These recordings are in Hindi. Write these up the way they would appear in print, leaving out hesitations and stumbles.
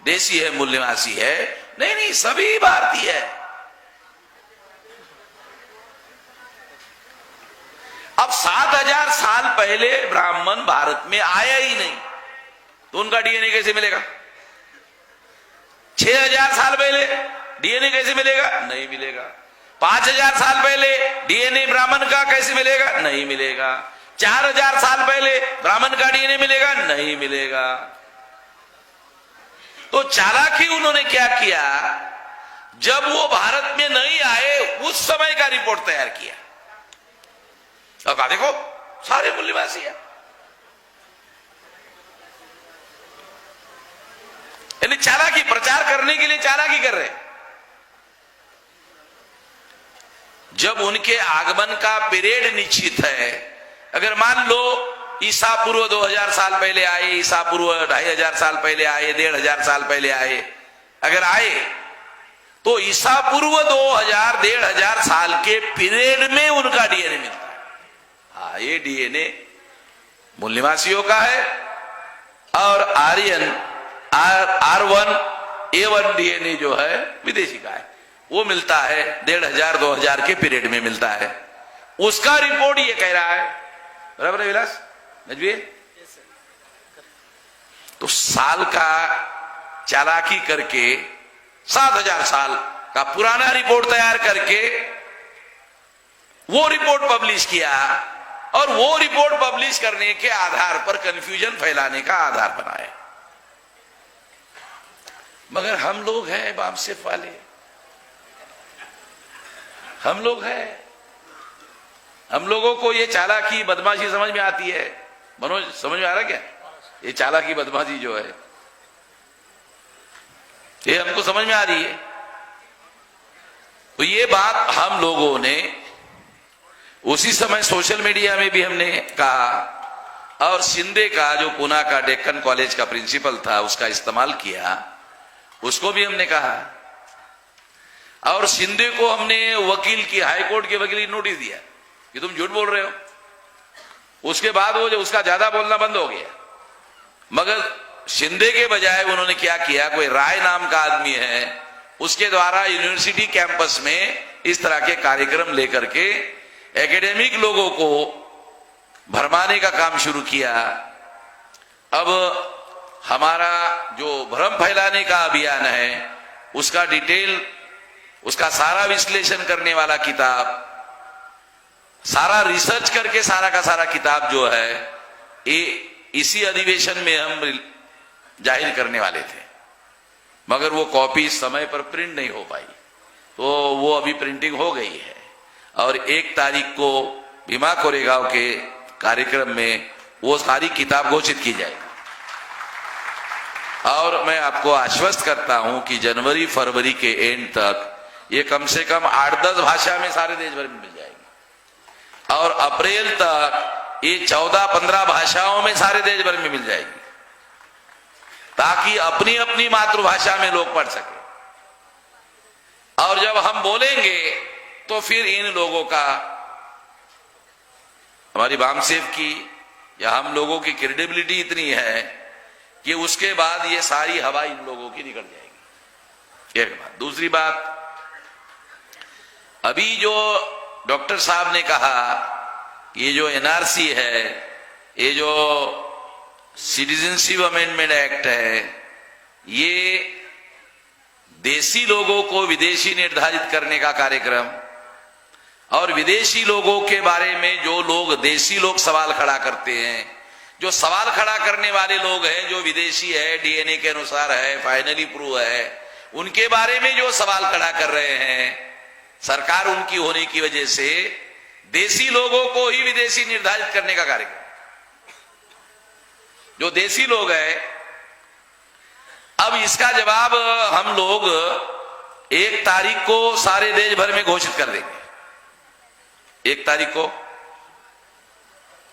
देशी है, मूल निवासी है। नहीं नहीं, सभी भारतीय है। अब 7000 साल पहले ब्राह्मण भारत में आया ही नहीं, तो उनका डीएनए कैसे मिलेगा? 6000 साल पहले डीएनए कैसे मिलेगा? नहीं मिलेगा। 5000 साल पहले डीएनए ब्राह्मण का कैसे मिलेगा? नहीं मिलेगा। 4000 साल पहले ब्राह्मण का डीएनए मिलेगा? नहीं मिलेगा। तो चालाकी उन्होंने क्या किया, जब वो भारत में नहीं आए उस समय का रिपोर्ट तैयार किया। अब कहा देखो सारे मूल निवासी है, यानी चालाकी, प्रचार करने के लिए चालाकी कर रहे। जब उनके आगमन का पीरियड निश्चित है, अगर मान लो ईसा पूर्व 2000 साल पहले आए, ईसा पूर्व 2500 साल पहले आए, 1500 साल पहले आए, अगर आए तो ईसा पूर्व 2000 1500 साल के पीरियड में उनका डीएनए मिलता है। हाँ, ये डीएनए मूल निवासियों का है। और आर्यन R1A1 डीएनए जो है विदेशी का है, वो मिलता है 1500-2000 के पीरियड में मिलता है। उसका रिपोर्ट ये कह रहा है, बराबर है विलास नजवी? तो साल का चालाकी करके 7000 साल का पुराना रिपोर्ट तैयार करके वो रिपोर्ट पब्लिश किया, और वो रिपोर्ट पब्लिश करने के आधार पर कंफ्यूजन फैलाने का आधार बनाया। मगर हम लोग हैं बामसेफ वाले, हम लोग हैं, हम लोगों को ये चालाकी बदमाशी समझ में आती है। मनोज, समझ में आ रहा क्या? ये चालाकी बदमाशी जो है ये हमको समझ में आ रही है। तो ये बात हम लोगों ने उसी समय सोशल मीडिया में भी हमने कहा, और शिंदे का जो पुणे का डेक्कन कॉलेज का प्रिंसिपल था उसका इस्तेमाल किया, उसको भी हमने कहा। और शिंदे को हमने वकील की, हाईकोर्ट के वकील की नोटिस दिया कि तुम झूठ बोल रहे हो। उसके बाद वो जो उसका ज्यादा बोलना बंद हो गया। मगर शिंदे के बजाय उन्होंने क्या किया, कोई राय नाम का आदमी है, उसके द्वारा यूनिवर्सिटी कैंपस में इस तरह के कार्यक्रम लेकर के एकेडमिक लोगों को भरमाने का काम शुरू किया। अब हमारा जो भ्रम फैलाने का अभियान है उसका डिटेल, उसका सारा विश्लेषण करने वाला किताब, सारा रिसर्च करके सारा का सारा किताब जो है ये इसी अधिवेशन में हम जाहिर करने वाले थे। मगर वो कॉपी समय पर प्रिंट नहीं हो पाई, तो वो अभी प्रिंटिंग हो गई है, और 1 तारीख को भीमा कोरेगांव के कार्यक्रम में वो सारी किताब घोषित की जाएगी। और मैं आपको आश्वस्त करता हूं कि जनवरी फरवरी के एंड तक ये कम से कम 8-10 भाषा में सारे देश भर में मिल जाएगी, और अप्रैल तक ये 14-15 भाषाओं में सारे देश भर में मिल जाएगी, ताकि अपनी अपनी मातृभाषा में लोग पढ़ सके। और जब हम बोलेंगे तो फिर इन लोगों का, हमारी बामसेफ की या हम लोगों की क्रेडिबिलिटी इतनी है कि उसके बाद ये सारी हवा इन लोगों की निकल जाएगी। एक बात। दूसरी बात, अभी जो डॉक्टर साहब ने कहा, ये जो एनआरसी है, ये जो सिटीजनशिप अमेंडमेंट एक्ट है, ये देशी लोगों को विदेशी निर्धारित करने का कार्यक्रम, और विदेशी लोगों के बारे में जो लोग, देशी लोग सवाल खड़ा करते हैं, जो सवाल खड़ा करने वाले लोग हैं जो विदेशी है, डीएनए के अनुसार है, फाइनली प्रूव है, उनके बारे में जो सवाल खड़ा कर रहे हैं, सरकार उनकी होने की वजह से देशी लोगों को ही विदेशी निर्धारित करने का कार्यक्रम, जो देशी लोग हैं। अब इसका जवाब हम लोग 1 तारीख को सारे देश भर में घोषित कर देंगे, 1 तारीख को।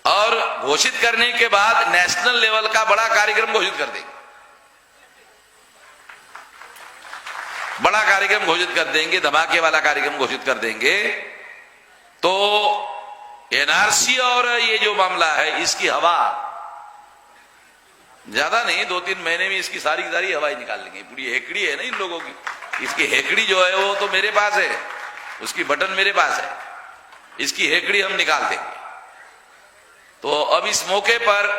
और घोषित करने के बाद नेशनल लेवल का बड़ा कार्यक्रम घोषित कर देंगे, बड़ा कार्यक्रम घोषित कर देंगे, धमाके वाला कार्यक्रम घोषित कर देंगे। तो एनआरसी और ये जो मामला है, इसकी हवा ज्यादा नहीं, 2-3 महीने में इसकी सारी की सारी हवाई निकाल लेंगे। पूरी हेकड़ी है ना इन लोगों की, इसकी हेकड़ी जो है वो तो मेरे पास है, उसकी बटन मेरे पास है, इसकी हेकड़ी हम निकाल देंगे। तो अब इस मौके पर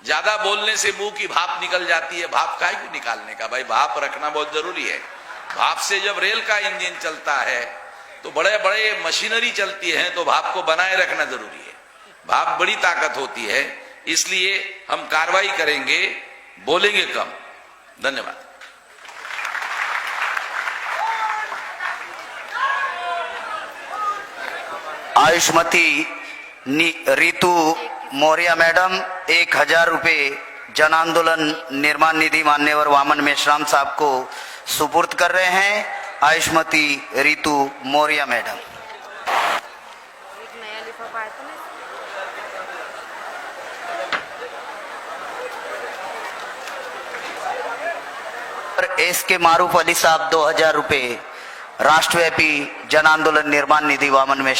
ज्यादा बोलने से मुंह की भाप निकल जाती है। भाप काहे को निकालने का भाई, भाप रखना बहुत जरूरी है। भाप से जब रेल का इंजन चलता है तो बड़े बड़े मशीनरी चलती है, तो भाप को बनाए रखना जरूरी है। भाप बड़ी ताकत होती है, इसलिए हम कार्रवाई करेंगे, बोलेंगे कम। धन्यवाद। आयुष्मती रीतू मौर्य मैडम 1000 रुपये जन आंदोलन निर्माण निधि मान्यवर वामन मेश्राम साहब को सुपुर्द कर रहे हैं। आयुष्मती रीतू मौर्य मैडम। एक नया लिफाफा आया था ना। एस के मारूफ अली साहब 2000 रुपये राष्ट्रव्यापी जन आंदोलन निर्माण निधि वामन में